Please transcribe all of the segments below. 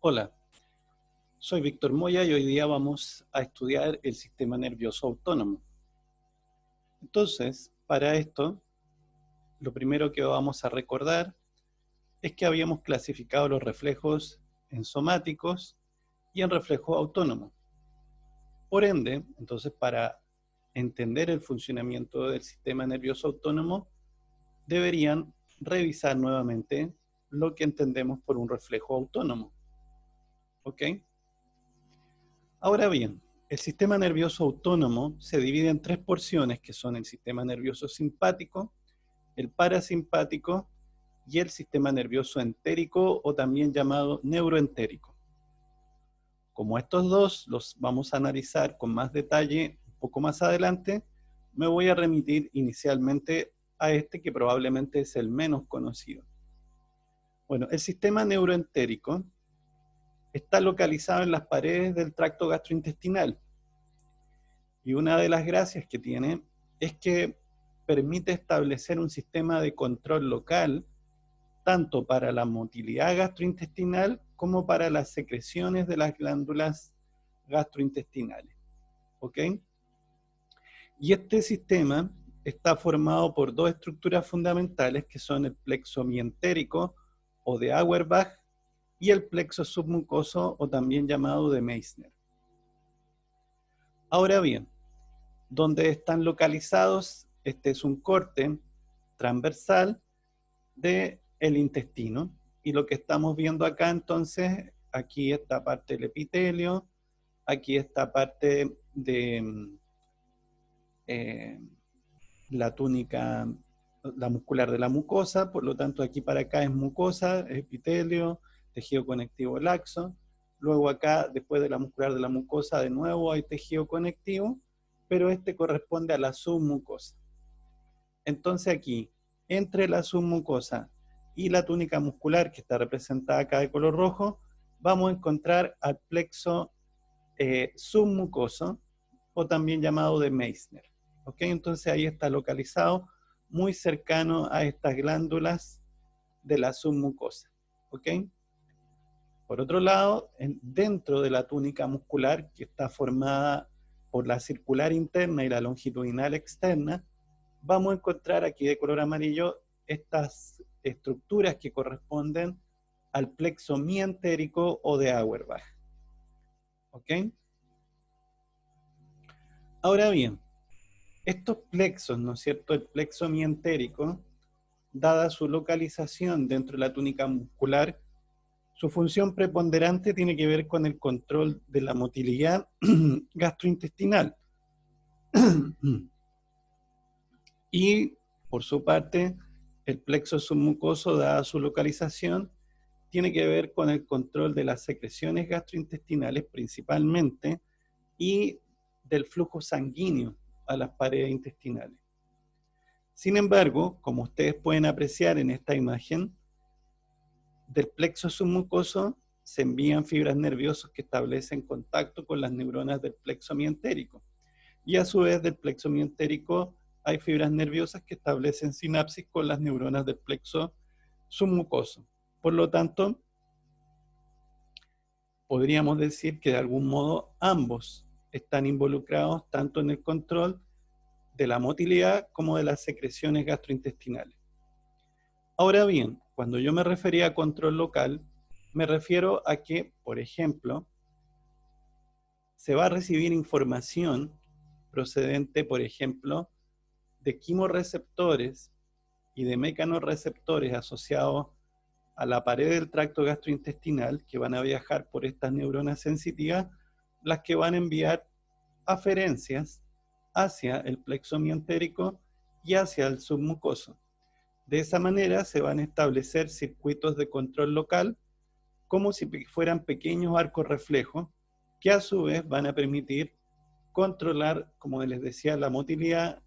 Hola, soy Víctor Moya y hoy día vamos a estudiar el sistema nervioso autónomo. Entonces, para esto, lo primero que vamos a recordar es que habíamos clasificado los reflejos en somáticos y en reflejos autónomos. Por ende, entonces, para entender el funcionamiento del sistema nervioso autónomo, deberían revisar nuevamente lo que entendemos por un reflejo autónomo. ¿Ok? Ahora bien, el sistema nervioso autónomo se divide en tres porciones que son el sistema nervioso simpático, el parasimpático y el sistema nervioso entérico o también llamado neuroentérico. Como estos dos los vamos a analizar con más detalle un poco más adelante, me voy a remitir inicialmente a este que probablemente es el menos conocido. Bueno, el sistema neuroentérico está localizado en las paredes del tracto gastrointestinal. Y una de las gracias que tiene es que permite establecer un sistema de control local, tanto para la motilidad gastrointestinal como para las secreciones de las glándulas gastrointestinales. ¿Ok? Y este sistema está formado por dos estructuras fundamentales que son el plexo mientérico o de Auerbach y el plexo submucoso o también llamado de Meissner. Ahora bien, donde están localizados, este es un corte transversal del intestino, y lo que estamos viendo acá entonces, aquí esta parte del epitelio, aquí esta parte de la túnica, la muscular de la mucosa, por lo tanto aquí para acá es mucosa, epitelio, tejido conectivo laxo, luego acá después de la muscular de la mucosa de nuevo hay tejido conectivo, pero este corresponde a la submucosa. Entonces aquí, entre la submucosa y la túnica muscular, que está representada acá de color rojo, vamos a encontrar al plexo submucoso, o también llamado de Meissner. ¿Ok? Entonces ahí está localizado, muy cercano a estas glándulas de la submucosa. ¿Ok? Por otro lado, dentro de la túnica muscular, que está formada por la circular interna y la longitudinal externa, vamos a encontrar aquí de color amarillo estas estructuras que corresponden al plexo mientérico o de Auerbach. ¿Ok? Ahora bien, estos plexos, ¿no es cierto? El plexo mientérico, dada su localización dentro de la túnica muscular, su función preponderante tiene que ver con el control de la motilidad gastrointestinal. Y, por su parte, el plexo submucoso, dada su localización, tiene que ver con el control de las secreciones gastrointestinales principalmente y del flujo sanguíneo a las paredes intestinales. Sin embargo, como ustedes pueden apreciar en esta imagen, del plexo submucoso se envían fibras nerviosas que establecen contacto con las neuronas del plexo mientérico. Y a su vez del plexo mientérico hay fibras nerviosas que establecen sinapsis con las neuronas del plexo submucoso. Por lo tanto, podríamos decir que de algún modo ambos están involucrados tanto en el control de la motilidad como de las secreciones gastrointestinales. Ahora bien, cuando yo me refería a control local, me refiero a que, por ejemplo, se va a recibir información procedente, por ejemplo, de quimorreceptores y de mecanorreceptores asociados a la pared del tracto gastrointestinal que van a viajar por estas neuronas sensitivas, las que van a enviar aferencias hacia el plexo mientérico y hacia el submucoso. De esa manera se van a establecer circuitos de control local como si fueran pequeños arcos reflejos que a su vez van a permitir controlar, como les decía, la motilidad,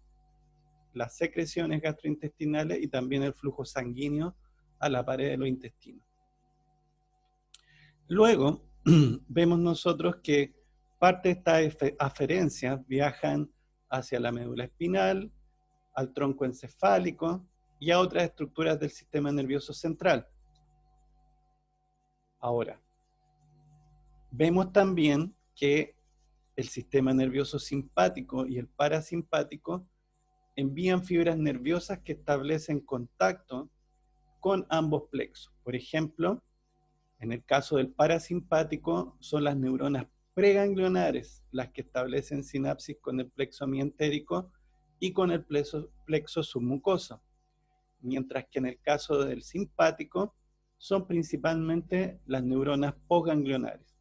las secreciones gastrointestinales y también el flujo sanguíneo a la pared de los intestinos. Luego, vemos nosotros que parte de estas aferencias viajan hacia la médula espinal, al tronco encefálico y a otras estructuras del sistema nervioso central. Ahora, Vemos también que el sistema nervioso simpático y el parasimpático envían fibras nerviosas que establecen contacto con ambos plexos. Por ejemplo, en el caso del parasimpático, son las neuronas preganglionares las que establecen sinapsis con el plexo mientérico y con el plexo submucoso, mientras que en el caso del simpático son principalmente las neuronas postganglionares.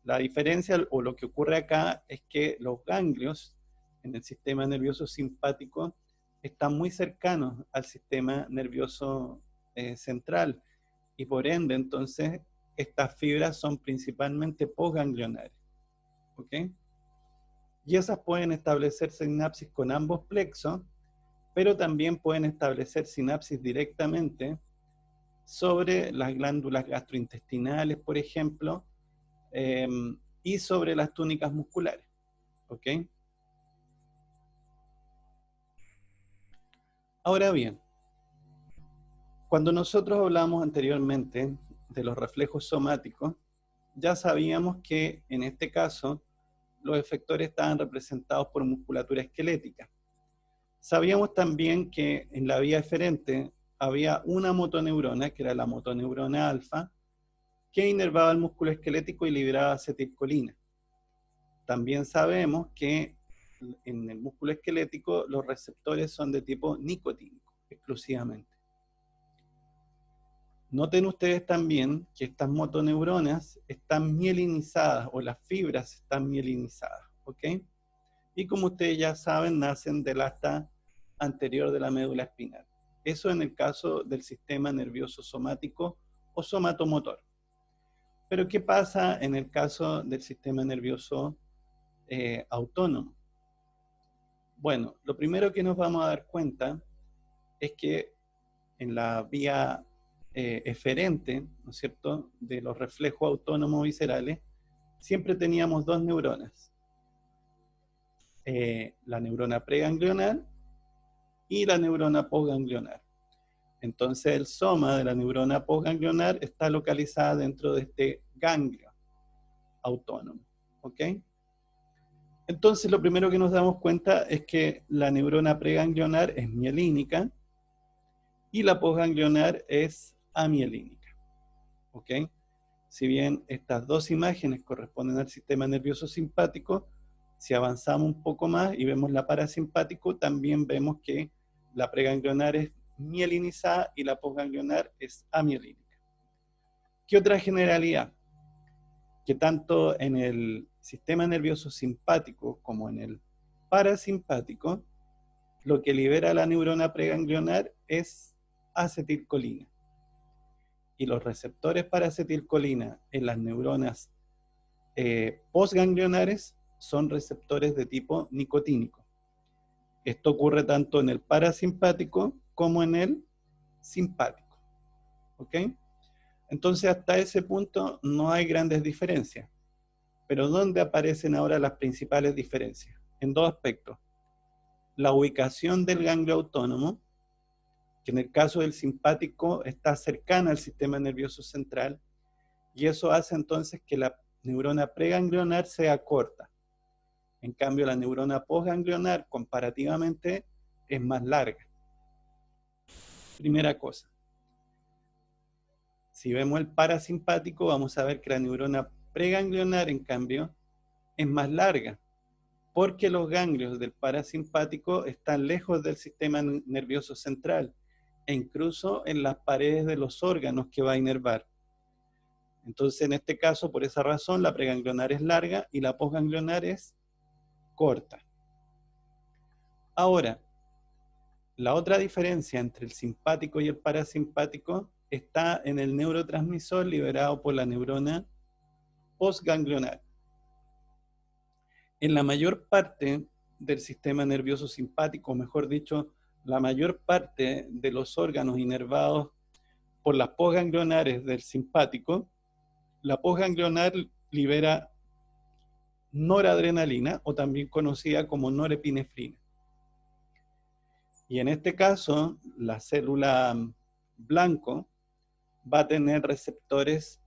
La diferencia o lo que ocurre acá es que los ganglios en el sistema nervioso simpático están muy cercanos al sistema nervioso central, y por ende entonces estas fibras son principalmente postganglionares, ¿ok? Y esas pueden establecer sinapsis con ambos plexos, pero también pueden establecer sinapsis directamente sobre las glándulas gastrointestinales, por ejemplo, y sobre las túnicas musculares, ¿ok? Ahora bien, cuando nosotros hablamos anteriormente de los reflejos somáticos, ya sabíamos que en este caso los efectores estaban representados por musculatura esquelética. Sabíamos también que en la vía eferente había una motoneurona, que era la motoneurona alfa, que inervaba el músculo esquelético y liberaba acetilcolina. También sabemos que en el músculo esquelético los receptores son de tipo nicotínico, exclusivamente. Noten ustedes también que estas motoneuronas están mielinizadas, o las fibras están mielinizadas, ¿ok? Y como ustedes ya saben, nacen del asta anterior de la médula espinal. Eso en el caso del sistema nervioso somático o somatomotor. Pero ¿qué pasa en el caso del sistema nervioso autónomo? Bueno, lo primero que nos vamos a dar cuenta es que en la vía eferente, ¿no es cierto?, de los reflejos autónomos viscerales, siempre teníamos dos neuronas. La neurona preganglionar y la neurona postganglionar. Entonces el soma de la neurona postganglionar está localizada dentro de este ganglio autónomo, ¿ok? Entonces lo primero que nos damos cuenta es que la neurona preganglionar es mielínica y la postganglionar es amielínica, ¿ok? Si bien estas dos imágenes corresponden al sistema nervioso simpático, si avanzamos un poco más y vemos la parasimpático, también vemos que la preganglionar es mielinizada y la postganglionar es amielínica. ¿Qué otra generalidad? Que tanto en el sistema nervioso simpático como en el parasimpático, lo que libera la neurona preganglionar es acetilcolina. Y los receptores para acetilcolina en las neuronas postganglionares son receptores de tipo nicotínico. Esto ocurre tanto en el parasimpático como en el simpático, ¿ok? Entonces hasta ese punto no hay grandes diferencias. Pero ¿dónde aparecen ahora las principales diferencias? En dos aspectos. La ubicación del ganglio autónomo, que en el caso del simpático está cercana al sistema nervioso central, y eso hace entonces que la neurona preganglionar sea corta. En cambio, la neurona postganglionar comparativamente es más larga. Primera cosa. Si vemos el parasimpático, vamos a ver que la neurona preganglionar, en cambio, es más larga, porque los ganglios del parasimpático están lejos del sistema nervioso central, e incluso en las paredes de los órganos que va a inervar. Entonces, en este caso, por esa razón, la preganglionar es larga y la postganglionar es corta. Ahora, la otra diferencia entre el simpático y el parasimpático está en el neurotransmisor liberado por la neurona postganglionar. En la mayor parte del sistema nervioso simpático, o mejor dicho, la mayor parte de los órganos inervados por las postganglionares del simpático, la postganglionar libera noradrenalina, o también conocida como norepinefrina. Y en este caso, la célula blanco va a tener receptores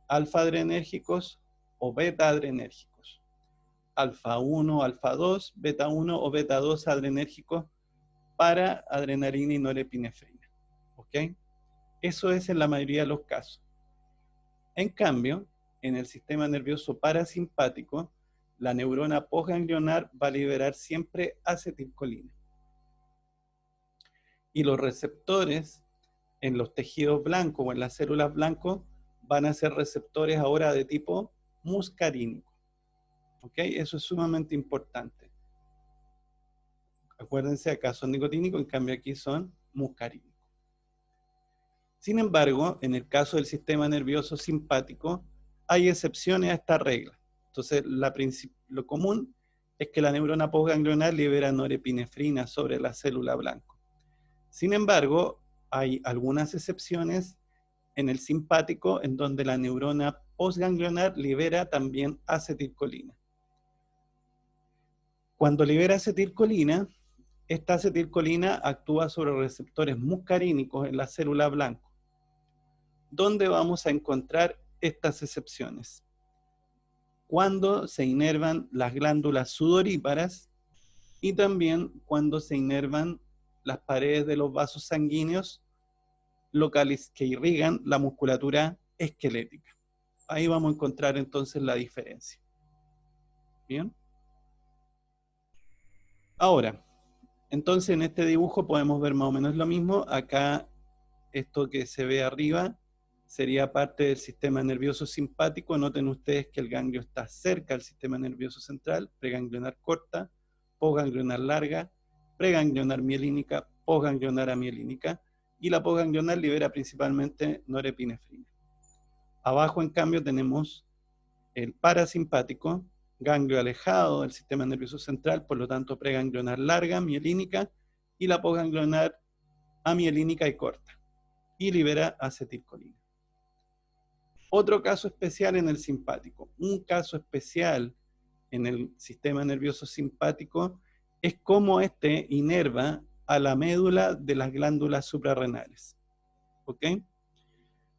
alfa-adrenérgicos o beta adrenérgicos. Alfa 1, alfa 2, beta 1 o beta 2 adrenérgicos para adrenalina y norepinefrina. ¿Ok? Eso es en la mayoría de los casos. En cambio, en el sistema nervioso parasimpático, la neurona postganglionar va a liberar siempre acetilcolina. Y los receptores en los tejidos blancos o en las células blancas van a ser receptores ahora de tipo muscarínico. ¿Ok? Eso es sumamente importante. Acuérdense, acá son nicotínicos, en cambio aquí son muscarínicos. Sin embargo, en el caso del sistema nervioso simpático, hay excepciones a esta regla. Entonces, lo común es que la neurona postganglionar libera norepinefrina sobre la célula blanca. Sin embargo, hay algunas excepciones en el simpático en donde la neurona postganglionar libera también acetilcolina. Cuando libera acetilcolina, esta acetilcolina actúa sobre receptores muscarínicos en la célula blanca. ¿Dónde vamos a encontrar estas excepciones? Cuando se inervan las glándulas sudoríparas y también cuando se inervan las paredes de los vasos sanguíneos locales que irrigan la musculatura esquelética. Ahí vamos a encontrar entonces la diferencia. ¿Bien? Ahora, entonces en este dibujo podemos ver más o menos lo mismo. Acá, esto que se ve arriba sería parte del sistema nervioso simpático. Noten ustedes que el ganglio está cerca del sistema nervioso central, preganglionar corta, postganglionar larga, preganglionar mielínica, postganglionar amielínica, y la postganglionar libera principalmente norepinefrina. Abajo, en cambio, tenemos el parasimpático, ganglio alejado del sistema nervioso central, por lo tanto preganglionar larga, mielínica, y la postganglionar amielínica y corta, y libera acetilcolina. Otro caso especial en el simpático. Un caso especial en el sistema nervioso simpático es cómo este inerva a la médula de las glándulas suprarrenales. ¿Ok?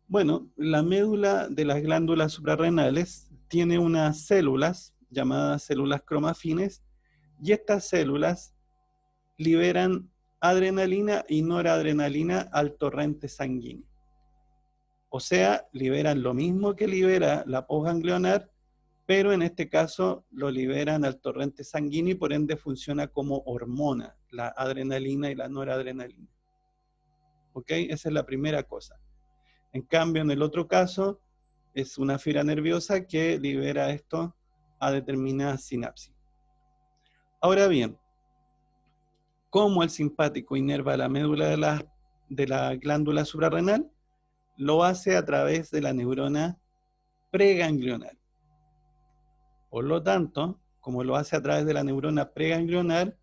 Bueno, la médula de las glándulas suprarrenales tiene unas células llamadas células cromafines, y estas células liberan adrenalina y noradrenalina al torrente sanguíneo. O sea, liberan lo mismo que libera la postganglionar, pero en este caso lo liberan al torrente sanguíneo y por ende funciona como hormona, la adrenalina y la noradrenalina. ¿Ok? Esa es la primera cosa. En cambio, en el otro caso, es una fibra nerviosa que libera esto a determinadas sinapsis. Ahora bien, ¿cómo el simpático inerva la médula de la glándula suprarrenal? Lo hace a través de la neurona preganglionar. Por lo tanto, como lo hace a través de la neurona preganglionar,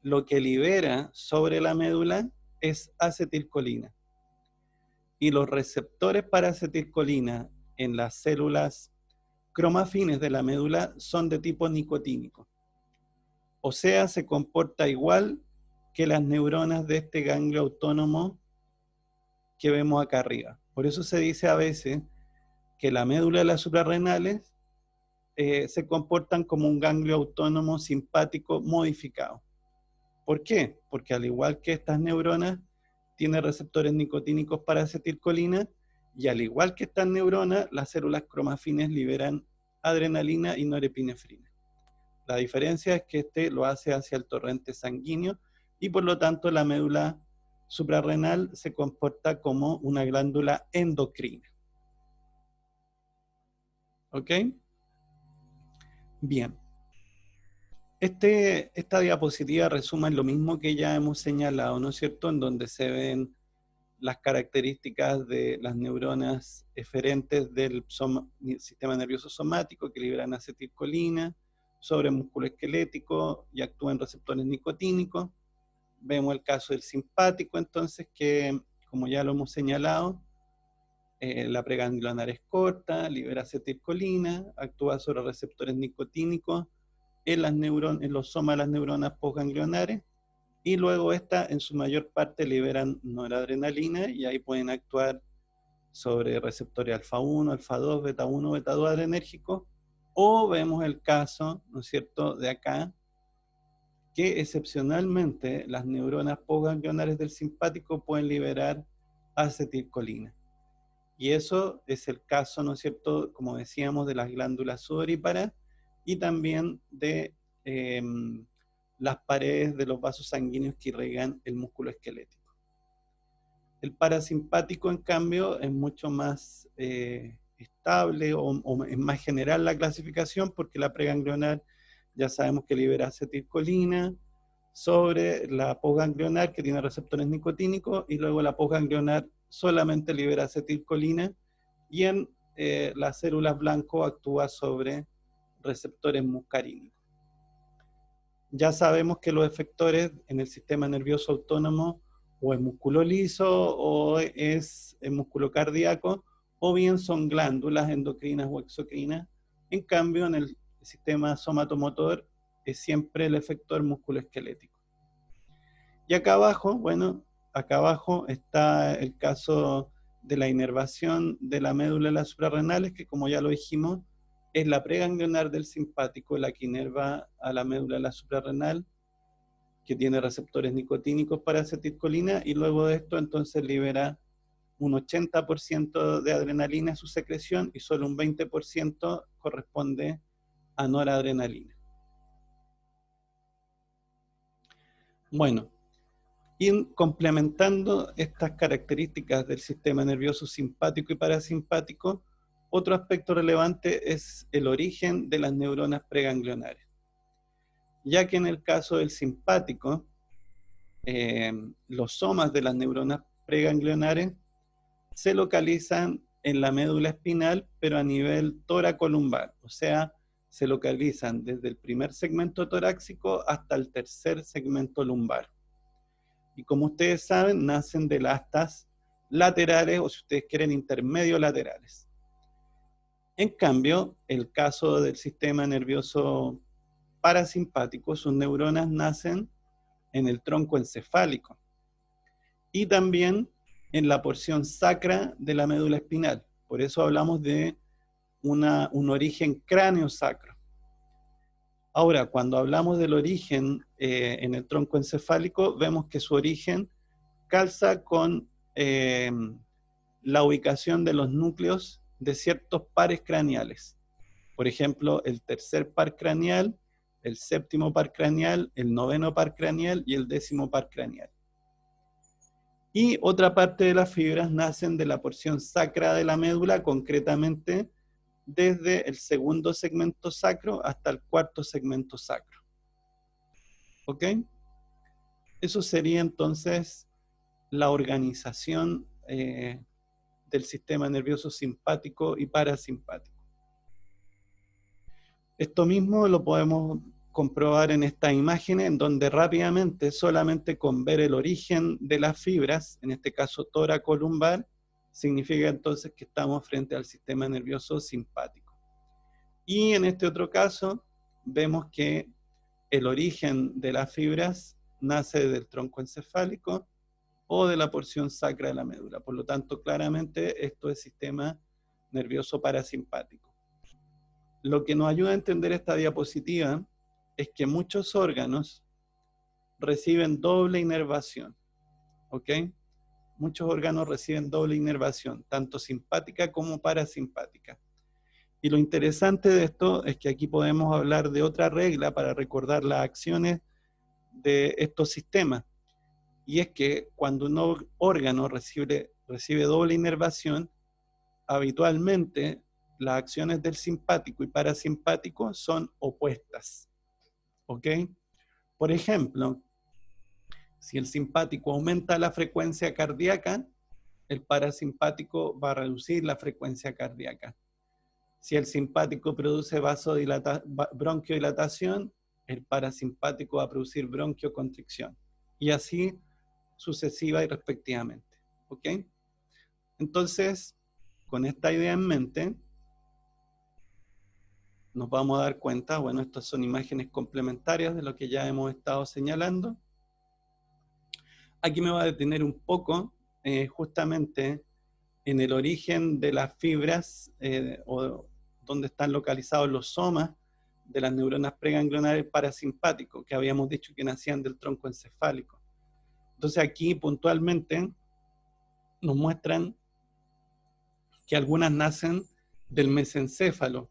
lo que libera sobre la médula es acetilcolina. Y los receptores para acetilcolina en las células cromafines de la médula son de tipo nicotínico. O sea, se comporta igual que las neuronas de este ganglio autónomo que vemos acá arriba. Por eso se dice a veces que la médula de las suprarrenales se comportan como un ganglio autónomo simpático modificado. ¿Por qué? Porque al igual que estas neuronas, tiene receptores nicotínicos para acetilcolina, y al igual que estas neuronas, las células cromafines liberan adrenalina y norepinefrina. La diferencia es que este lo hace hacia el torrente sanguíneo y por lo tanto la médula suprarrenal se comporta como una glándula endocrina. ¿Ok? Bien. Esta diapositiva resume lo mismo que ya hemos señalado, ¿no es cierto? En donde se ven las características de las neuronas eferentes del sistema nervioso somático que liberan acetilcolina sobre músculo esquelético y actúan receptores nicotínicos. Vemos el caso del simpático, entonces, que como ya lo hemos señalado, la preganglionar es corta, libera acetilcolina, actúa sobre receptores nicotínicos en los somas de las neuronas postganglionares, y luego estas en su mayor parte liberan noradrenalina y ahí pueden actuar sobre receptores alfa 1, alfa 2, beta 1, beta 2 adrenérgicos, O vemos el caso, ¿no es cierto?, de acá, que excepcionalmente las neuronas postganglionares del simpático pueden liberar acetilcolina. Y eso es el caso, ¿no es cierto?, como decíamos, de las glándulas sudoríparas y también de las paredes de los vasos sanguíneos que irrigan el músculo esquelético. El parasimpático, en cambio, es mucho más estable o es más general la clasificación, porque la preganglionar ya sabemos que libera acetilcolina sobre la postganglionar, que tiene receptores nicotínicos, y luego la postganglionar solamente libera acetilcolina, y en las células blanco actúa sobre receptores muscarínicos. Ya sabemos que los efectores en el sistema nervioso autónomo o es músculo liso o es músculo cardíaco, o bien son glándulas endocrinas o exocrinas. En cambio, en el sistema somatomotor es siempre el efector músculo esquelético. Y acá abajo, bueno, acá abajo está el caso de la inervación de la médula de las suprarrenales, que como ya lo dijimos, es la preganglionar del simpático la que inerva a la médula de la suprarrenal, que tiene receptores nicotínicos para acetilcolina, y luego de esto entonces libera un 80% de adrenalina en su secreción y solo un 20% corresponde a noradrenalina. Bueno, y complementando estas características del sistema nervioso simpático y parasimpático, otro aspecto relevante es el origen de las neuronas preganglionares. Ya que en el caso del simpático, los somas de las neuronas preganglionares se localizan en la médula espinal, pero a nivel toracolumbar, o sea, se localizan desde el primer segmento torácico hasta el tercer segmento lumbar. Y como ustedes saben, nacen de las astas laterales, o si ustedes quieren, intermedio laterales. En cambio, el caso del sistema nervioso parasimpático, sus neuronas nacen en el tronco encefálico y también en la porción sacra de la médula espinal. Por eso hablamos de un origen cráneo-sacro. Ahora, cuando hablamos del origen en el tronco encefálico, vemos que su origen calza con la ubicación de los núcleos de ciertos pares craneales. Por ejemplo, el tercer par craneal, el séptimo par craneal, el noveno par craneal y el décimo par craneal. Y otra parte de las fibras nacen de la porción sacra de la médula, concretamente desde el segundo segmento sacro hasta el cuarto segmento sacro. ¿Ok? Eso sería entonces la organización del sistema nervioso simpático y parasimpático. Esto mismo lo podemos comprobar en estas imágenes, en donde rápidamente, solamente con ver el origen de las fibras, en este caso toracolumbar, significa entonces que estamos frente al sistema nervioso simpático. Y en este otro caso, vemos que el origen de las fibras nace del tronco encefálico o de la porción sacra de la médula. Por lo tanto, claramente esto es sistema nervioso parasimpático. Lo que nos ayuda a entender esta diapositiva es que muchos órganos reciben doble inervación, ¿ok? Muchos órganos reciben doble inervación, tanto simpática como parasimpática. Y lo interesante de esto es que aquí podemos hablar de otra regla para recordar las acciones de estos sistemas. Y es que cuando un órgano recibe doble inervación, habitualmente las acciones del simpático y parasimpático son opuestas. ¿Ok? Por ejemplo, si el simpático aumenta la frecuencia cardíaca, el parasimpático va a reducir la frecuencia cardíaca. Si el simpático produce bronquiodilatación, el parasimpático va a producir bronquioconstricción. Y así sucesiva y respectivamente. ¿Ok? Entonces, con esta idea en mente, nos vamos a dar cuenta, bueno, estas son imágenes complementarias de lo que ya hemos estado señalando. Aquí me voy a detener un poco, justamente en el origen de las fibras, donde están localizados los somas de las neuronas preganglionales parasimpáticos, que habíamos dicho que nacían del tronco encefálico. Entonces aquí puntualmente nos muestran que algunas nacen del mesencéfalo,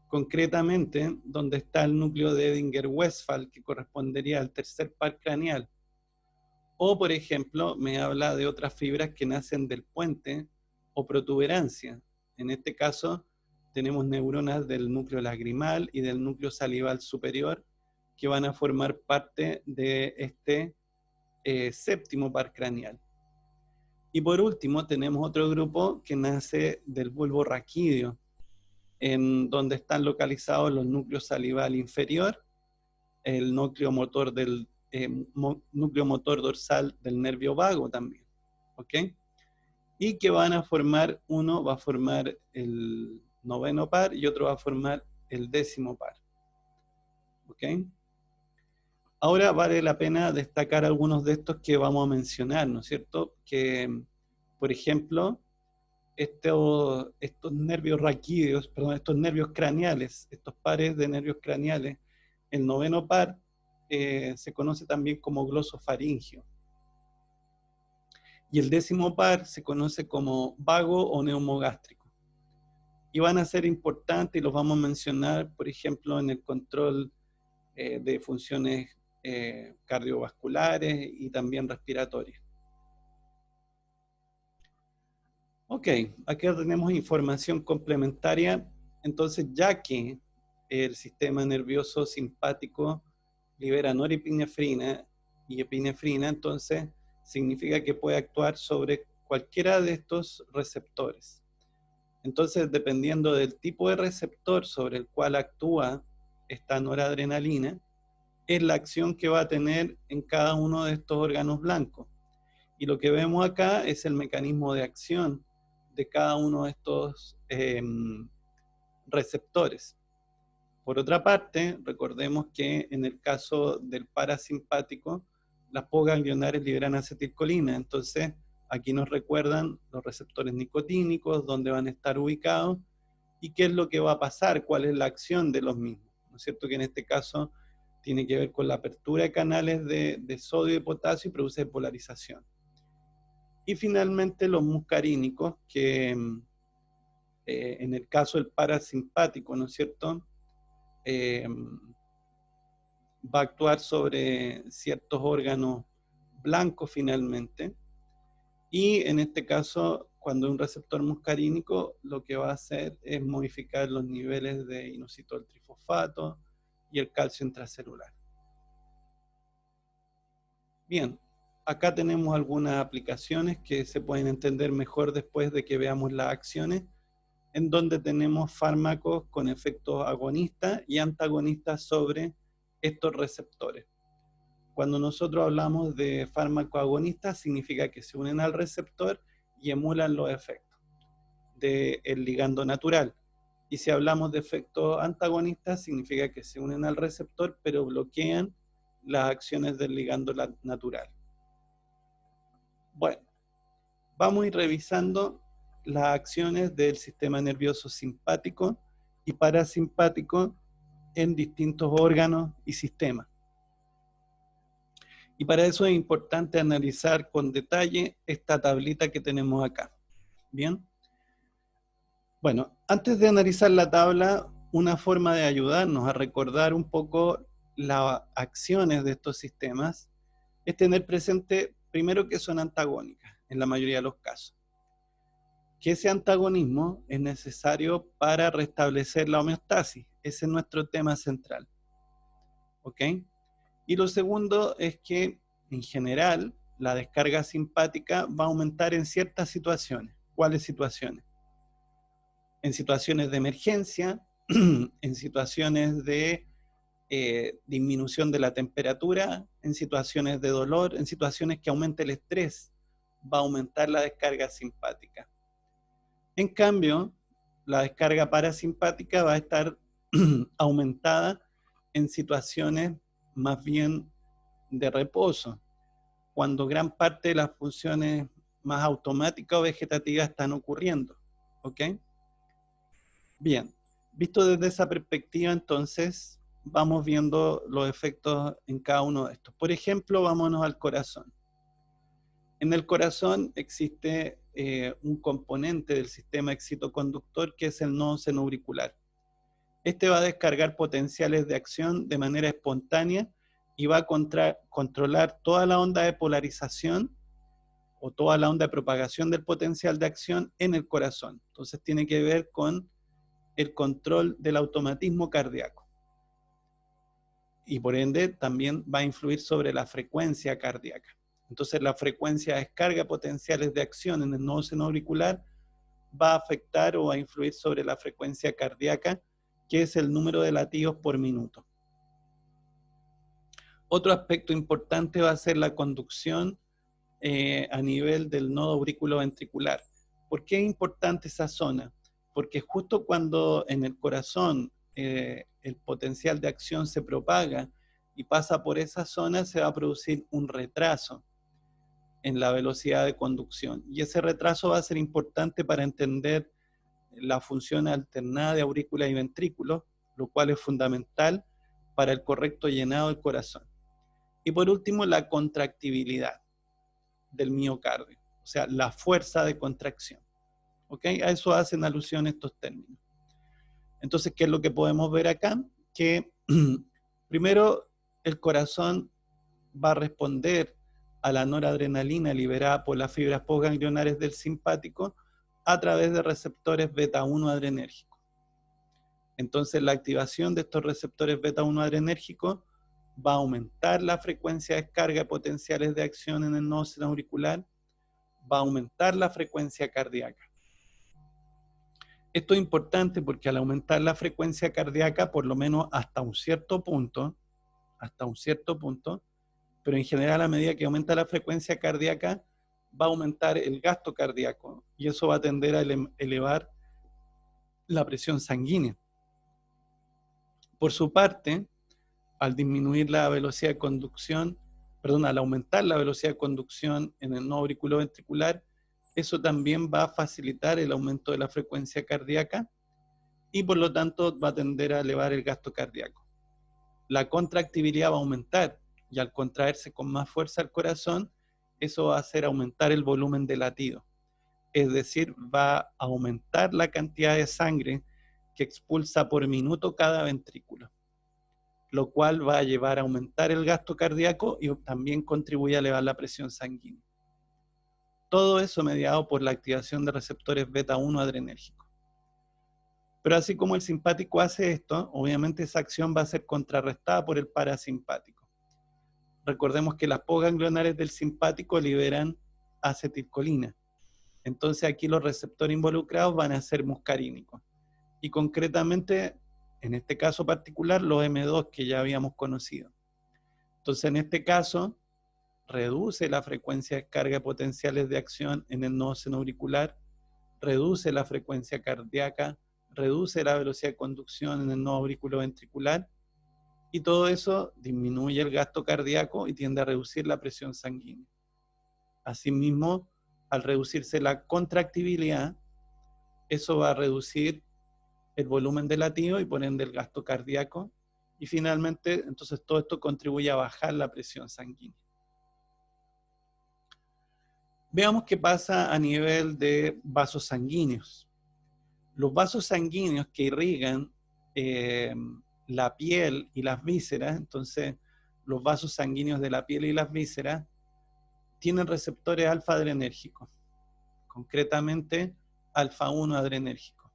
concretamente donde está el núcleo de Edinger-Westphal, que correspondería al tercer par craneal. O, por ejemplo, me habla de otras fibras que nacen del puente o protuberancia. En este caso, tenemos neuronas del núcleo lagrimal y del núcleo salival superior que van a formar parte de este séptimo par craneal. Y por último, tenemos otro grupo que nace del bulbo raquídeo, en donde están localizados los núcleos salival inferior, el núcleo motor del núcleo motor dorsal del nervio vago también, ¿ok? Y que van a formar, uno va a formar el noveno par y otro va a formar el décimo par, ¿ok? Ahora vale la pena destacar algunos de estos que vamos a mencionar, ¿no es cierto? Que, por ejemplo, estos nervios raquídeos, perdón, estos nervios craneales, estos pares de nervios craneales, el noveno par se conoce también como glosofaringio. Y el décimo par se conoce como vago o neumogástrico. Y van a ser importantes y los vamos a mencionar, por ejemplo, en el control de funciones cardiovasculares y también respiratorias. Ok, aquí tenemos información complementaria. Entonces, ya que el sistema nervioso simpático libera norepinefrina y epinefrina, entonces significa que puede actuar sobre cualquiera de estos receptores. Entonces, dependiendo del tipo de receptor sobre el cual actúa esta noradrenalina, es la acción que va a tener en cada uno de estos órganos blancos. Y lo que vemos acá es el mecanismo de acción de cada uno de estos receptores. Por otra parte, recordemos que en el caso del parasimpático, las postganglionares liberan acetilcolina, entonces aquí nos recuerdan los receptores nicotínicos, dónde van a estar ubicados y qué es lo que va a pasar, cuál es la acción de los mismos. ¿No es cierto que en este caso tiene que ver con la apertura de canales de sodio y potasio y produce polarización? Y finalmente los muscarínicos, que en el caso del parasimpático, ¿no es cierto?, va a actuar sobre ciertos órganos blancos finalmente. Y en este caso, cuando es un receptor muscarínico, lo que va a hacer es modificar los niveles de inositol trifosfato y el calcio intracelular. Bien, acá tenemos algunas aplicaciones que se pueden entender mejor después de que veamos las acciones, en donde tenemos fármacos con efectos agonistas y antagonistas sobre estos receptores. Cuando nosotros hablamos de fármacos agonistas, significa que se unen al receptor y emulan los efectos del ligando natural. Y si hablamos de efectos antagonistas, significa que se unen al receptor, pero bloquean las acciones del ligando natural. Bueno, vamos a ir revisando las acciones del sistema nervioso simpático y parasimpático en distintos órganos y sistemas. Y para eso es importante analizar con detalle esta tablita que tenemos acá. ¿Bien? Bueno, antes de analizar la tabla, una forma de ayudarnos a recordar un poco las acciones de estos sistemas es tener presente, primero, que son antagónicas en la mayoría de los casos. Que ese antagonismo es necesario para restablecer la homeostasis. Ese es nuestro tema central. ¿Ok? Y lo segundo es que, en general, la descarga simpática va a aumentar en ciertas situaciones. ¿Cuáles situaciones? En situaciones de emergencia, en situaciones de disminución de la temperatura, en situaciones de dolor, en situaciones que aumente el estrés, va a aumentar la descarga simpática. En cambio, la descarga parasimpática va a estar aumentada en situaciones más bien de reposo, cuando gran parte de las funciones más automáticas o vegetativas están ocurriendo. ¿Ok? Bien, Visto desde esa perspectiva, entonces, vamos viendo los efectos en cada uno de estos. Por ejemplo, vámonos al corazón. En el corazón existe un componente del sistema excitoconductor que es el nodo senoauricular. Este va a descargar potenciales de acción de manera espontánea y va a controlar toda la onda de polarización o toda la onda de propagación del potencial de acción en el corazón. Entonces tiene que ver con el control del automatismo cardíaco. Y por ende también va a influir sobre la frecuencia cardíaca. Entonces la frecuencia de descarga potenciales de acción en el nodo senoauricular va a afectar o va a influir sobre la frecuencia cardíaca, que es el número de latidos por minuto. Otro aspecto importante va a ser la conducción a nivel del nodo auriculoventricular. ¿Por qué es importante esa zona? Porque justo cuando en el corazón el potencial de acción se propaga y pasa por esa zona, se va a producir un retraso en la velocidad de conducción. Y ese retraso va a ser importante para entender la función alternada de aurícula y ventrículo, lo cual es fundamental para el correcto llenado del corazón. Y por último, la contractibilidad del miocardio, o sea, la fuerza de contracción. ¿Ok? A eso hacen alusión estos términos. Entonces, ¿qué es lo que podemos ver acá? Que primero el corazón va a responder a la noradrenalina liberada por las fibras postganglionares del simpático a través de receptores beta-1 adrenérgicos. Entonces la activación de estos receptores beta-1 adrenérgicos va a aumentar la frecuencia de descarga de potenciales de acción en el nodo senoauricular, va a aumentar la frecuencia cardíaca. Esto es importante porque al aumentar la frecuencia cardíaca, por lo menos hasta un cierto punto, pero en general a medida que aumenta la frecuencia cardíaca, va a aumentar el gasto cardíaco y eso va a tender a elevar la presión sanguínea. Por su parte, al disminuir la velocidad de conducción, al aumentar la velocidad de conducción en el nodo auriculoventricular, eso también va a facilitar el aumento de la frecuencia cardíaca y por lo tanto va a tender a elevar el gasto cardíaco. La contractibilidad va a aumentar y al contraerse con más fuerza el corazón, eso va a hacer aumentar el volumen de latido. Es decir, va a aumentar la cantidad de sangre que expulsa por minuto cada ventrículo, lo cual va a llevar a aumentar el gasto cardíaco y también contribuye a elevar la presión sanguínea. Todo eso mediado por la activación de receptores beta-1 adrenérgicos. Pero así como el simpático hace esto, obviamente esa acción va a ser contrarrestada por el parasimpático. Recordemos que las postganglionares del simpático liberan acetilcolina. Entonces aquí los receptores involucrados van a ser muscarínicos. Y concretamente, en este caso particular, los M2 que ya habíamos conocido. Entonces en este caso, reduce la frecuencia de descarga de potenciales de acción en el nodo senoauricular, reduce la frecuencia cardíaca, reduce la velocidad de conducción en el nodo auriculoventricular y todo eso disminuye el gasto cardíaco y tiende a reducir la presión sanguínea. Asimismo, al reducirse la contractibilidad, eso va a reducir el volumen de latido y por ende el gasto cardíaco y finalmente, entonces todo esto contribuye a bajar la presión sanguínea. Veamos qué pasa a nivel de vasos sanguíneos. Los vasos sanguíneos que irrigan la piel y las vísceras, entonces los vasos sanguíneos de la piel y las vísceras tienen receptores alfa adrenérgicos, concretamente alfa-1 adrenérgico.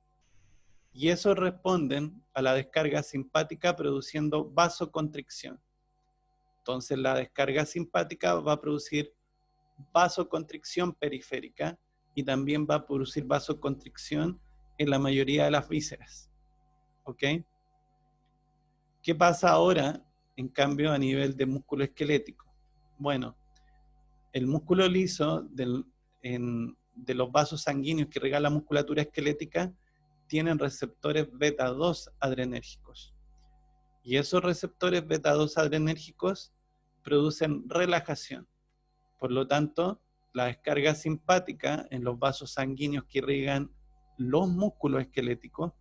Y esos responden a la descarga simpática produciendo vasoconstricción. Entonces la descarga simpática va a producir vasoconstricción periférica y también va a producir vasoconstricción en la mayoría de las vísceras. ¿Ok? ¿Qué pasa ahora, en cambio, a nivel de músculo esquelético? Bueno, el músculo liso de los vasos sanguíneos que irrigan la musculatura esquelética tienen receptores beta-2 adrenérgicos. Y esos receptores beta-2 adrenérgicos producen relajación. Por lo tanto, la descarga simpática en los vasos sanguíneos que irrigan los músculos esqueléticos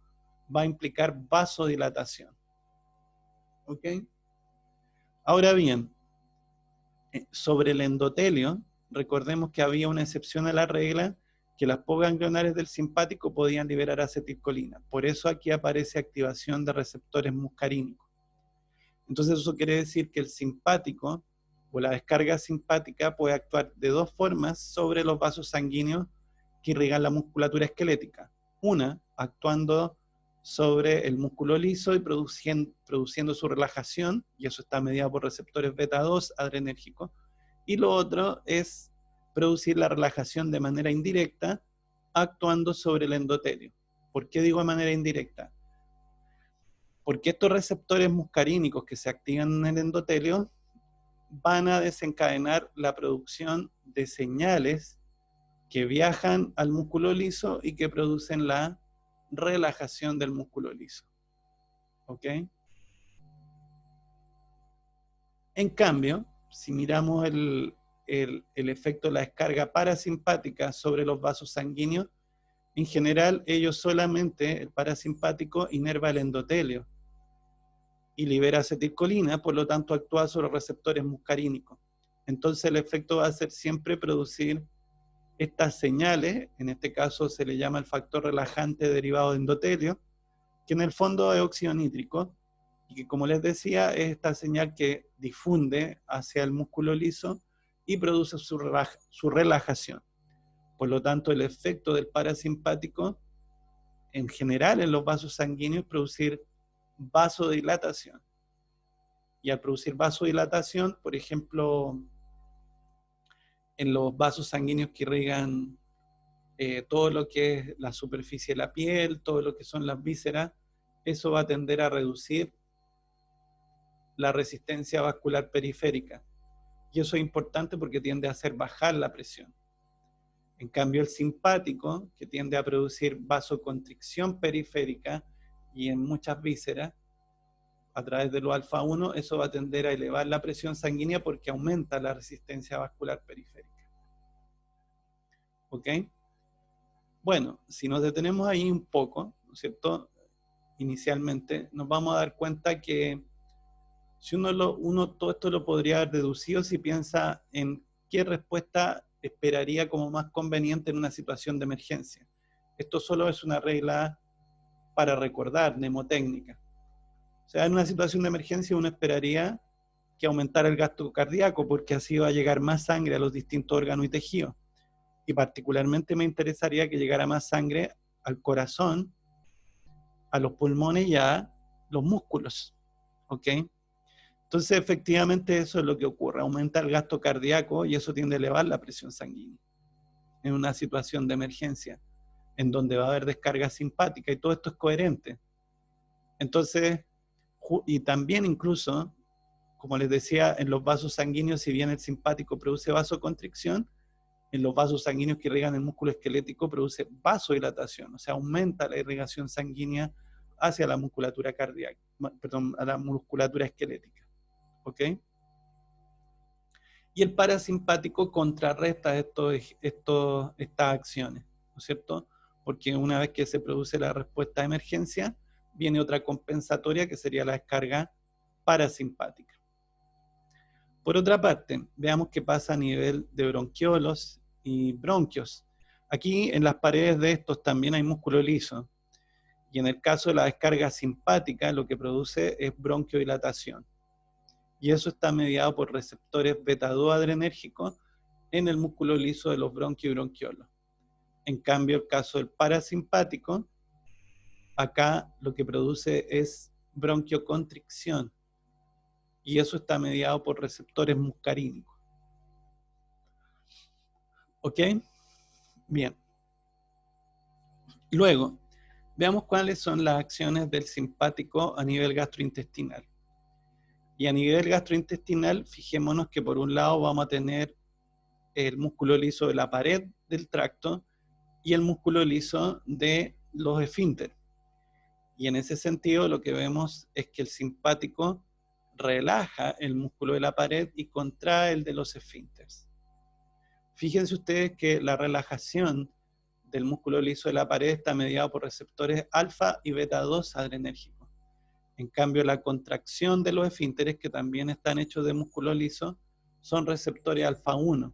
va a implicar vasodilatación. ¿Ok? Ahora bien, sobre el endotelio, recordemos que había una excepción a la regla, que las ganglionares del simpático podían liberar acetilcolina. Por eso aquí aparece activación de receptores muscarínicos. Entonces eso quiere decir que el simpático o la descarga simpática puede actuar de dos formas sobre los vasos sanguíneos que irrigan la musculatura esquelética. Una, actuando sobre el músculo liso y produciendo su relajación, y eso está mediado por receptores beta 2 adrenérgicos. Y lo otro es producir la relajación de manera indirecta, actuando sobre el endotelio. ¿Por qué digo de manera indirecta? Porque estos receptores muscarínicos que se activan en el endotelio van a desencadenar la producción de señales que viajan al músculo liso y que producen la relajación del músculo liso. ¿Ok? En cambio, si miramos el efecto de la descarga parasimpática sobre los vasos sanguíneos, en general ellos solamente, el parasimpático, inerva el endotelio y libera acetilcolina, por lo tanto actúa sobre los receptores muscarínicos. Entonces el efecto va a ser siempre producir estas señales, en este caso se le llama el factor relajante derivado de endotelio, que en el fondo es óxido nítrico, y que como les decía es esta señal que difunde hacia el músculo liso y produce su relajación. Por lo tanto, el efecto del parasimpático en general en los vasos sanguíneos es producir vasodilatación. Y al producir vasodilatación, por ejemplo, en los vasos sanguíneos que irrigan todo lo que es la superficie de la piel, todo lo que son las vísceras, eso va a tender a reducir la resistencia vascular periférica. Y eso es importante porque tiende a hacer bajar la presión. En cambio, el simpático, que tiende a producir vasoconstricción periférica y en muchas vísceras, a través de lo alfa 1, eso va a tender a elevar la presión sanguínea porque aumenta la resistencia vascular periférica. ¿Ok? Bueno, si nos detenemos ahí un poco, ¿no es cierto? Inicialmente, nos vamos a dar cuenta que si uno todo esto lo podría haber deducido si piensa en qué respuesta esperaría como más conveniente en una situación de emergencia. Esto solo es una regla para recordar, mnemotécnica. O sea, en una situación de emergencia uno esperaría que aumentara el gasto cardíaco porque así va a llegar más sangre a los distintos órganos y tejidos. Y particularmente me interesaría que llegara más sangre al corazón, a los pulmones y a los músculos. ¿Ok? Entonces, efectivamente, eso es lo que ocurre. Aumenta el gasto cardíaco y eso tiende a elevar la presión sanguínea en una situación de emergencia, en donde va a haber descarga simpática y todo esto es coherente. Entonces, y también incluso, como les decía, en los vasos sanguíneos, si bien el simpático produce vasoconstricción, en los vasos sanguíneos que irrigan el músculo esquelético produce vasodilatación, o sea, aumenta la irrigación sanguínea hacia la musculatura cardíaca, perdón, a la musculatura esquelética. ¿Ok? Y el parasimpático contrarresta estas acciones, ¿no es cierto? Porque una vez que se produce la respuesta de emergencia, viene otra compensatoria que sería la descarga parasimpática. Por otra parte, veamos qué pasa a nivel de bronquiolos y bronquios. Aquí en las paredes de estos también hay músculo liso. Y en el caso de la descarga simpática, lo que produce es bronquiodilatación. Y eso está mediado por receptores beta 2 adrenérgicos en el músculo liso de los bronquios y bronquiolos. En cambio, el caso del parasimpático, acá lo que produce es bronquioconstricción. Y eso está mediado por receptores muscarínicos. ¿Ok? Bien. Luego, veamos cuáles son las acciones del simpático a nivel gastrointestinal. Y a nivel gastrointestinal, fijémonos que por un lado vamos a tener el músculo liso de la pared del tracto y el músculo liso de los esfínteres. Y en ese sentido lo que vemos es que el simpático relaja el músculo de la pared y contrae el de los esfínteres. Fíjense ustedes que la relajación del músculo liso de la pared está mediado por receptores alfa y beta 2 adrenérgicos. En cambio, la contracción de los esfínteres, que también están hechos de músculo liso, son receptores alfa 1.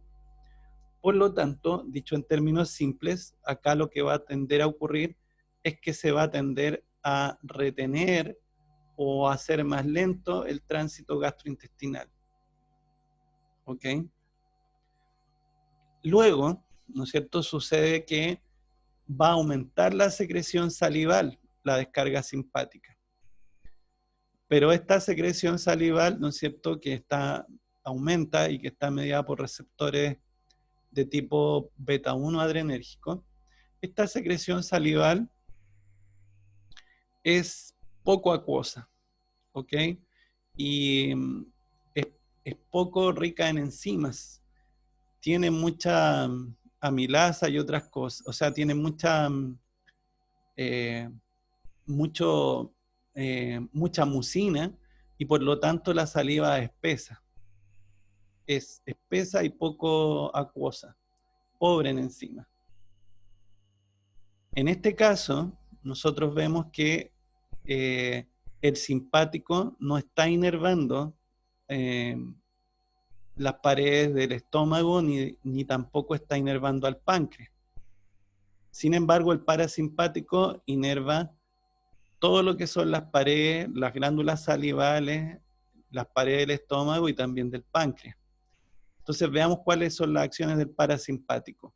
Por lo tanto, dicho en términos simples, acá lo que va a tender a ocurrir es que se va a tender a retener o a hacer más lento el tránsito gastrointestinal. ¿Ok? Luego, ¿no es cierto?, sucede que va a aumentar la secreción salival, la descarga simpática. Pero esta secreción salival, ¿no es cierto?, que aumenta y que está mediada por receptores de tipo beta 1 adrenérgico, esta secreción salival es poco acuosa, ¿ok? Y es poco rica en enzimas. Tiene mucha amilasa y otras cosas, o sea, tiene mucha mucina y por lo tanto la saliva es espesa. Es espesa y poco acuosa, pobre en enzimas. En este caso, nosotros vemos que el simpático no está inervando las paredes del estómago ni tampoco está inervando al páncreas. Sin embargo, el parasimpático inerva todo lo que son las paredes, las glándulas salivales, las paredes del estómago y también del páncreas. Entonces veamos cuáles son las acciones del parasimpático.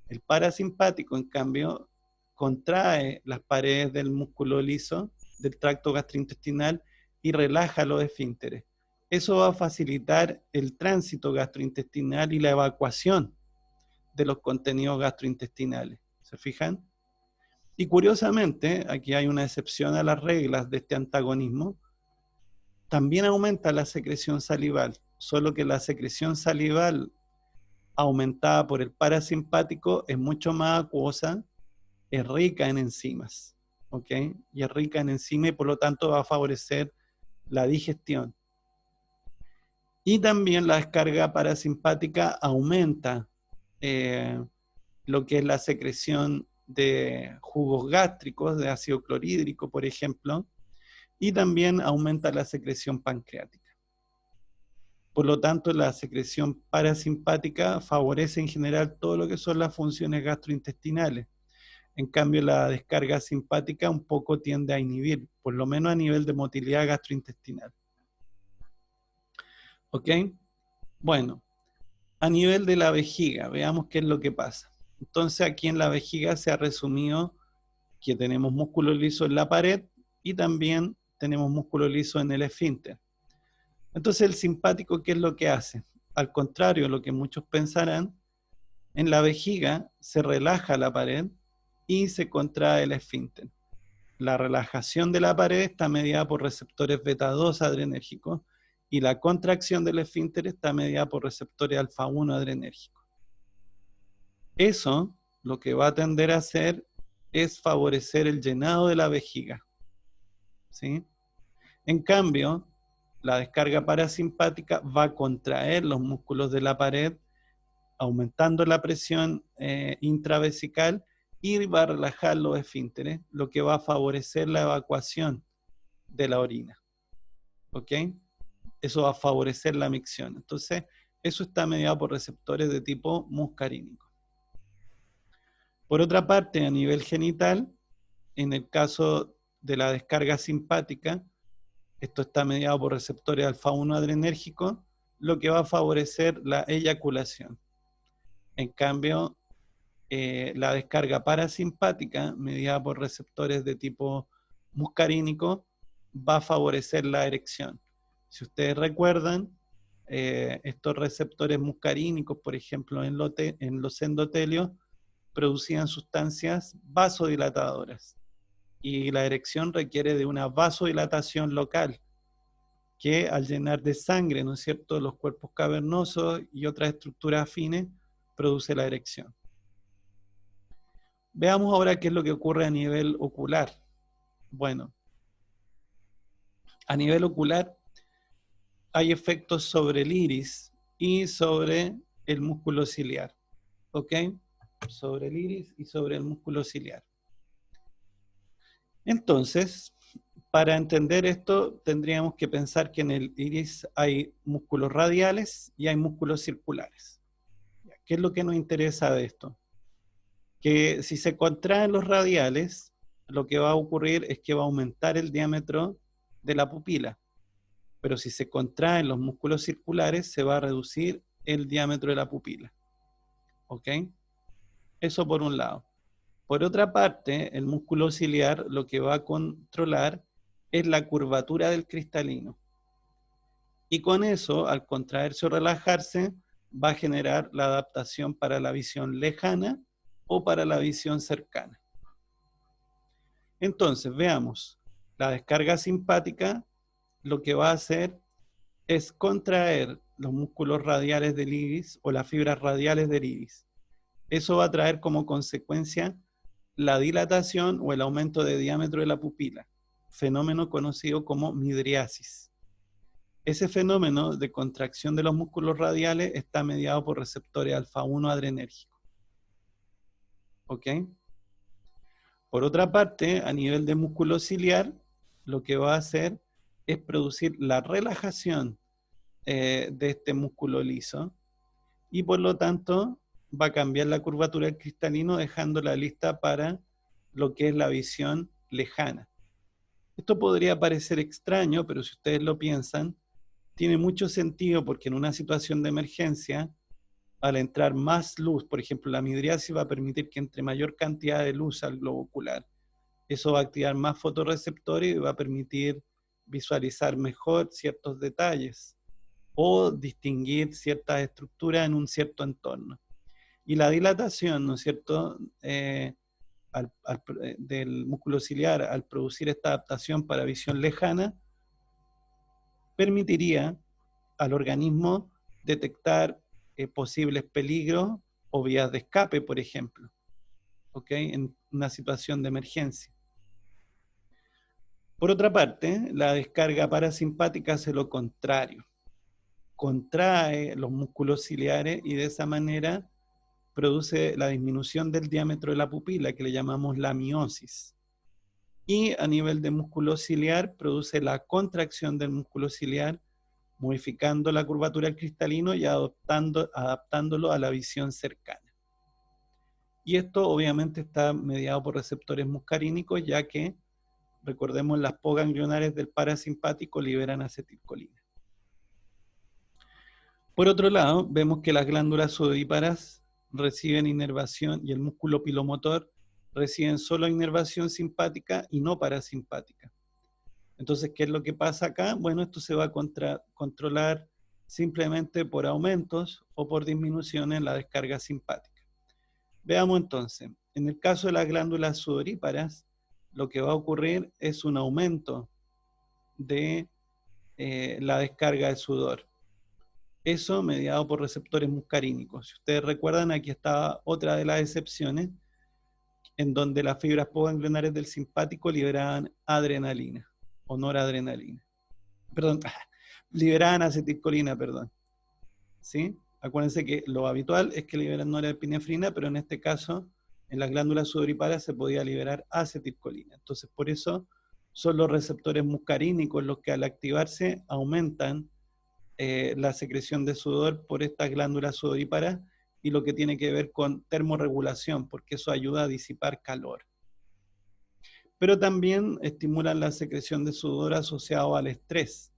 El parasimpático, en cambio, contrae las paredes del músculo liso, del tracto gastrointestinal, y relaja los esfínteres. Eso va a facilitar el tránsito gastrointestinal y la evacuación de los contenidos gastrointestinales. ¿Se fijan? Y curiosamente, aquí hay una excepción a las reglas de este antagonismo, también aumenta la secreción salival, solo que la secreción salival aumentada por el parasimpático es mucho más acuosa, es rica en enzimas, ¿ok? Y es rica en enzimas y por lo tanto va a favorecer la digestión. Y también la descarga parasimpática aumenta lo que es la secreción de jugos gástricos, de ácido clorhídrico, por ejemplo, y también aumenta la secreción pancreática. Por lo tanto, la secreción parasimpática favorece en general todo lo que son las funciones gastrointestinales. En cambio, la descarga simpática un poco tiende a inhibir, por lo menos a nivel de motilidad gastrointestinal. ¿Ok? Bueno, a nivel de la vejiga, veamos qué es lo que pasa. Entonces, aquí en la vejiga se ha resumido que tenemos músculo liso en la pared y también tenemos músculo liso en el esfínter. Entonces, el simpático, ¿qué es lo que hace? Al contrario de lo que muchos pensarán, en la vejiga se relaja la pared y se contrae el esfínter. La relajación de la pared está mediada por receptores beta 2 adrenérgicos y la contracción del esfínter está mediada por receptores alfa 1 adrenérgicos. Eso lo que va a tender a hacer es favorecer el llenado de la vejiga, ¿sí? En cambio, la descarga parasimpática va a contraer los músculos de la pared, aumentando la presión intravesical y va a relajar los esfínteres, lo que va a favorecer la evacuación de la orina. ¿Ok? Eso va a favorecer la micción. Entonces, eso está mediado por receptores de tipo muscarínico. Por otra parte, a nivel genital, en el caso de la descarga simpática, esto está mediado por receptores alfa 1 adrenérgicos, lo que va a favorecer la eyaculación. En cambio, la descarga parasimpática, mediada por receptores de tipo muscarínico, va a favorecer la erección. Si ustedes recuerdan, estos receptores muscarínicos, por ejemplo, en los endotelios, producían sustancias vasodilatadoras. Y la erección requiere de una vasodilatación local, que al llenar de sangre, ¿no es cierto?, los cuerpos cavernosos y otras estructuras afines, produce la erección. Veamos ahora qué es lo que ocurre a nivel ocular. Bueno, a nivel ocular hay efectos sobre el iris y sobre el músculo ciliar. ¿Ok? sobre el iris y sobre el músculo ciliar. Entonces, para entender esto, tendríamos que pensar que en el iris hay músculos radiales y hay músculos circulares. ¿Qué es lo que nos interesa de esto? Que si se contraen los radiales, lo que va a ocurrir es que va a aumentar el diámetro de la pupila. Pero si se contraen los músculos circulares, se va a reducir el diámetro de la pupila. ¿Ok? Eso por un lado. Por otra parte, el músculo ciliar lo que va a controlar es la curvatura del cristalino. Y con eso, al contraerse o relajarse, va a generar la adaptación para la visión lejana o para la visión cercana. Entonces, veamos, la descarga simpática lo que va a hacer es contraer los músculos radiales del iris o las fibras radiales del iris. Eso va a traer como consecuencia la dilatación o el aumento de diámetro de la pupila, fenómeno conocido como midriasis. Ese fenómeno de contracción de los músculos radiales está mediado por receptores alfa-1 adrenérgicos. ¿Ok? Por otra parte, a nivel de músculo ciliar, lo que va a hacer es producir la relajación de este músculo liso y por lo tanto va a cambiar la curvatura del cristalino dejándola lista para lo que es la visión lejana. Esto podría parecer extraño, pero si ustedes lo piensan, tiene mucho sentido porque en una situación de emergencia, al entrar más luz, por ejemplo, la midriasis va a permitir que entre mayor cantidad de luz al globo ocular. Eso va a activar más fotorreceptores y va a permitir visualizar mejor ciertos detalles o distinguir ciertas estructuras en un cierto entorno. Y la dilatación, ¿no es cierto?, del músculo ciliar al producir esta adaptación para visión lejana, permitiría al organismo detectar posibles peligros o vías de escape, por ejemplo, ¿ok?, en una situación de emergencia. Por otra parte, la descarga parasimpática hace lo contrario. Contrae los músculos ciliares y de esa manera produce la disminución del diámetro de la pupila, que le llamamos la miosis. Y a nivel de músculo ciliar, produce la contracción del músculo ciliar, modificando la curvatura del cristalino y adaptándolo a la visión cercana. Y esto obviamente está mediado por receptores muscarínicos, ya que, recordemos, las poganglionares del parasimpático liberan acetilcolina. Por otro lado, vemos que las glándulas sudoríparas reciben inervación y el músculo pilomotor reciben solo inervación simpática y no parasimpática. Entonces, ¿qué es lo que pasa acá? Bueno, esto se va a controlar simplemente por aumentos o por disminuciones en la descarga simpática. Veamos entonces, en el caso de las glándulas sudoríparas, lo que va a ocurrir es un aumento de la descarga de sudor. Eso mediado por receptores muscarínicos. Si ustedes recuerdan, aquí estaba otra de las excepciones, en donde las fibras poganglionares del simpático liberaban adrenalina, o noradrenalina. Perdón, liberaban acetilcolina, perdón. ¿Sí? Acuérdense que lo habitual es que liberan norepinefrina, pero en este caso, en las glándulas sudoríparas se podía liberar acetilcolina. Entonces, por eso son los receptores muscarínicos los que al activarse aumentan la secreción de sudor por estas glándulas sudoríparas y lo que tiene que ver con termorregulación, porque eso ayuda a disipar calor. Pero también estimulan la secreción de sudor asociado al estrés,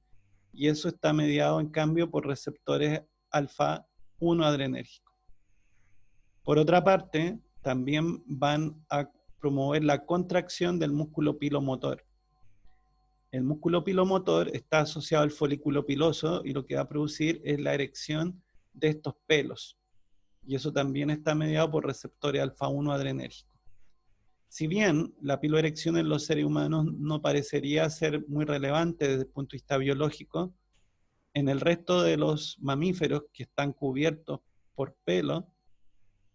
y eso está mediado en cambio por receptores alfa-1 adrenérgicos. Por otra parte, también van a promover la contracción del músculo pilomotor. El músculo pilomotor está asociado al folículo piloso y lo que va a producir es la erección de estos pelos. Y eso también está mediado por receptores alfa-1 adrenérgicos. Si bien la piloerección en los seres humanos no parecería ser muy relevante desde el punto de vista biológico, en el resto de los mamíferos que están cubiertos por pelo,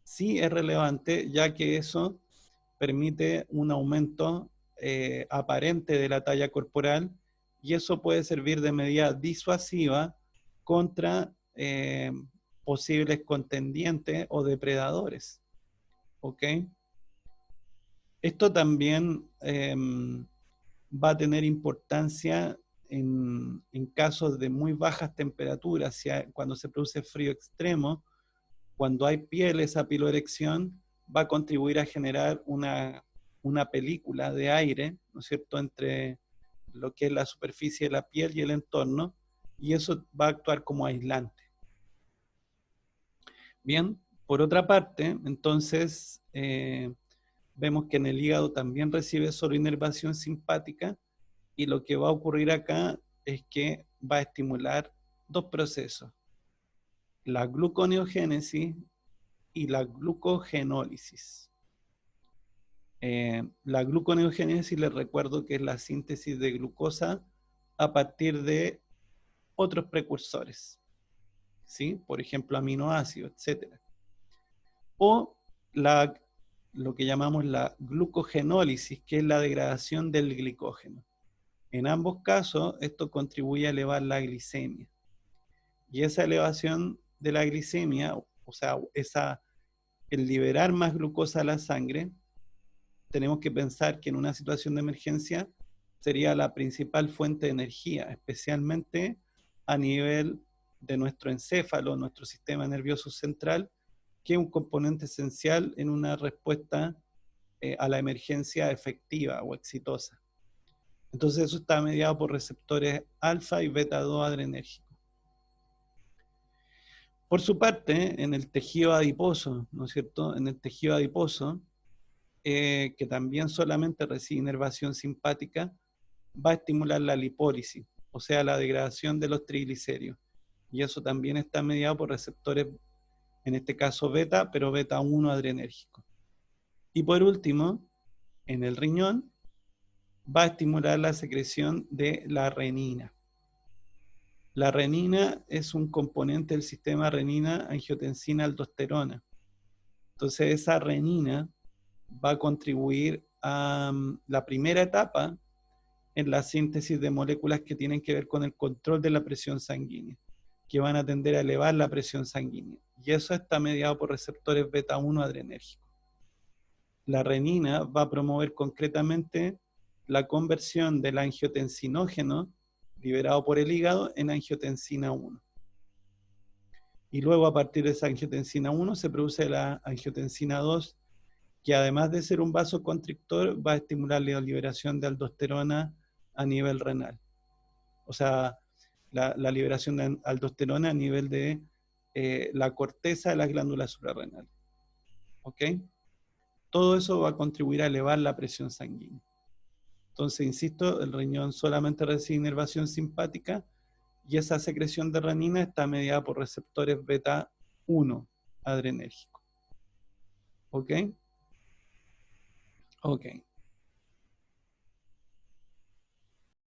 sí es relevante, ya que eso permite un aumento aparente de la talla corporal y eso puede servir de medida disuasiva contra posibles contendientes o depredadores. ¿ok? Esto también va a tener importancia en casos de muy bajas temperaturas, cuando se produce frío extremo, cuando hay piel, esa piloerección va a contribuir a generar una película de aire, ¿no es cierto?, entre lo que es la superficie de la piel y el entorno, y eso va a actuar como aislante. Bien, por otra parte, entonces, vemos que en el hígado también recibe solo inervación simpática, y lo que va a ocurrir acá es que va a estimular dos procesos: la gluconeogénesis y la glucogenólisis. La gluconeogénesis, les recuerdo que es la síntesis de glucosa a partir de otros precursores, ¿sí? Por ejemplo, aminoácidos, etc. O lo que llamamos la glucogenólisis, que es la degradación del glicógeno. En ambos casos, esto contribuye a elevar la glicemia. Y esa elevación de la glicemia, o sea, el liberar más glucosa a la sangre, tenemos que pensar que en una situación de emergencia sería la principal fuente de energía, especialmente a nivel de nuestro encéfalo, nuestro sistema nervioso central, que es un componente esencial en una respuesta a la emergencia efectiva o exitosa. Entonces eso está mediado por receptores alfa y beta 2 adrenérgicos. Por su parte, en el tejido adiposo, ¿no es cierto? En el tejido adiposo, que también solamente recibe inervación simpática, va a estimular la lipólisis, o sea, la degradación de los triglicéridos. Y eso también está mediado por receptores, en este caso beta, pero beta 1 adrenérgico. Y por último, en el riñón, va a estimular la secreción de la renina. La renina es un componente del sistema renina-angiotensina-aldosterona. Entonces esa renina va a contribuir a la primera etapa en la síntesis de moléculas que tienen que ver con el control de la presión sanguínea, que van a tender a elevar la presión sanguínea. Y eso está mediado por receptores beta 1 adrenérgicos. La renina va a promover concretamente la conversión del angiotensinógeno liberado por el hígado en angiotensina 1. Y luego, a partir de esa angiotensina 1 se produce la angiotensina 2, que además de ser un vasoconstrictor, va a estimular la liberación de aldosterona a nivel renal. O sea, la liberación de aldosterona a nivel de la corteza de las glándulas suprarrenales. ¿Ok? Todo eso va a contribuir a elevar la presión sanguínea. Entonces, insisto, el riñón solamente recibe inervación simpática y esa secreción de renina está mediada por receptores beta 1 adrenérgicos. ¿Ok? Ok.